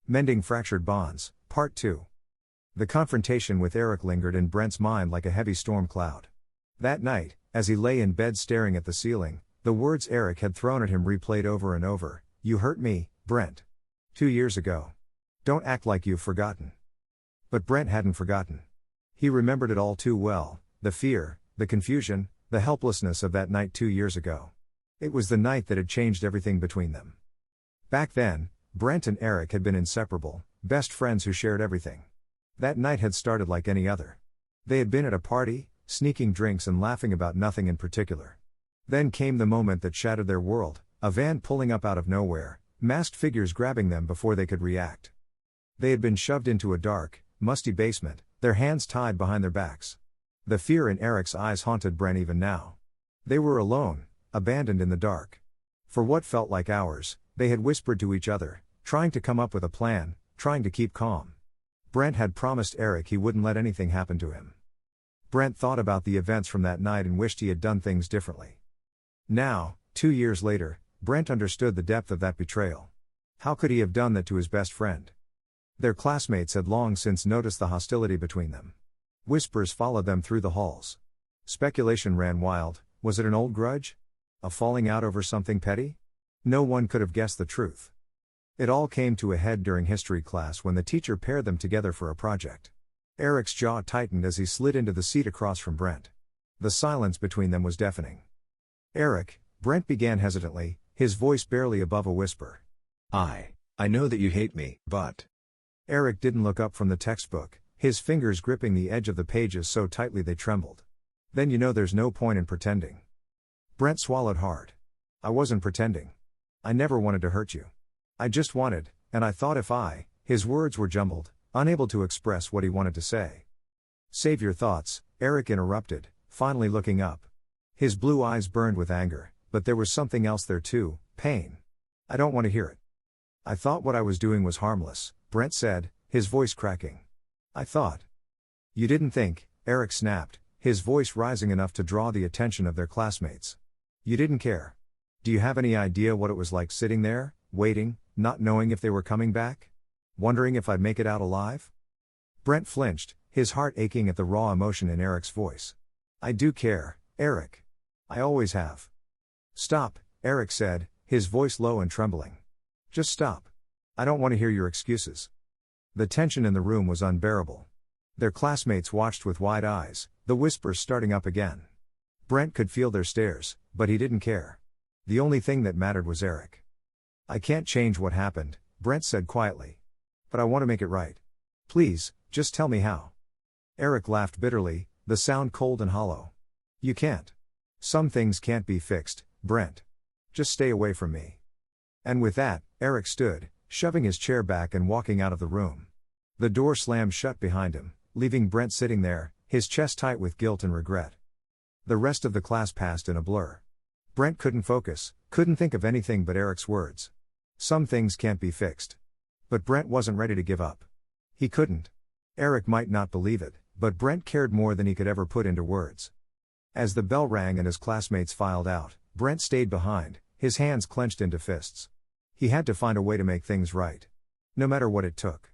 Mending Fractured Bonds, Part 2. The confrontation with Eric lingered in Brent's mind like a heavy storm cloud. That night, as he lay in bed staring at the ceiling, the words Eric had thrown at him replayed over and over. "You hurt me, Brent. 2 years ago. Don't act like you've forgotten." But Brent hadn't forgotten. He remembered it all too well, the fear, the confusion, the helplessness of that night 2 years ago. It was the night that had changed everything between them. Back then, Brent and Eric had been inseparable, best friends who shared everything. That night had started like any other. They had been at a party, sneaking drinks and laughing about nothing in particular. Then came the moment that shattered their world, a van pulling up out of nowhere, masked figures grabbing them before they could react. They had been shoved into a dark, musty basement, their hands tied behind their backs. The fear in Eric's eyes haunted Brent even now. They were alone, abandoned in the dark. For what felt like hours, they had whispered to each other, trying to come up with a plan, trying to keep calm. Brent had promised Eric he wouldn't let anything happen to him. Brent thought about the events from that night and wished he had done things differently. Now, 2 years later, Brent understood the depth of that betrayal. How could he have done that to his best friend? Their classmates had long since noticed the hostility between them. Whispers followed them through the halls. Speculation ran wild. Was it an old grudge? A falling out over something petty? No one could have guessed the truth. It all came to a head during history class when the teacher paired them together for a project. Eric's jaw tightened as he slid into the seat across from Brent. The silence between them was deafening. "Eric," Brent began hesitantly, his voice barely above a whisper. I know that you hate me, but..." Eric didn't look up from the textbook, his fingers gripping the edge of the pages so tightly they trembled. "Then you know there's no point in pretending." Brent swallowed hard. "I wasn't pretending. I never wanted to hurt you. I just wanted, and I thought if I..." His words were jumbled, unable to express what he wanted to say. "Save your thoughts," Eric interrupted, finally looking up. His blue eyes burned with anger, but there was something else there too, pain. "I don't want to hear it." "I thought what I was doing was harmless," Brent said, his voice cracking. "I thought..." "You didn't think," Eric snapped, his voice rising enough to draw the attention of their classmates. "You didn't care. Do you have any idea what it was like sitting there, waiting, not knowing if they were coming back? Wondering if I'd make it out alive?" Brent flinched, his heart aching at the raw emotion in Eric's voice. "I do care, Eric. I always have." "Stop," Eric said, his voice low and trembling. "Just stop. I don't want to hear your excuses." The tension in the room was unbearable. Their classmates watched with wide eyes, the whispers starting up again. Brent could feel their stares, but he didn't care. The only thing that mattered was Eric. "I can't change what happened," Brent said quietly. "But I want to make it right. Please, just tell me how." Eric laughed bitterly, the sound cold and hollow. "You can't. Some things can't be fixed, Brent. Just stay away from me." And with that, Eric stood, shoving his chair back and walking out of the room. The door slammed shut behind him, leaving Brent sitting there, his chest tight with guilt and regret. The rest of the class passed in a blur. Brent couldn't focus, couldn't think of anything but Eric's words. Some things can't be fixed. But Brent wasn't ready to give up. He couldn't. Eric might not believe it, but Brent cared more than he could ever put into words. As the bell rang and his classmates filed out, Brent stayed behind, his hands clenched into fists. He had to find a way to make things right. No matter what it took.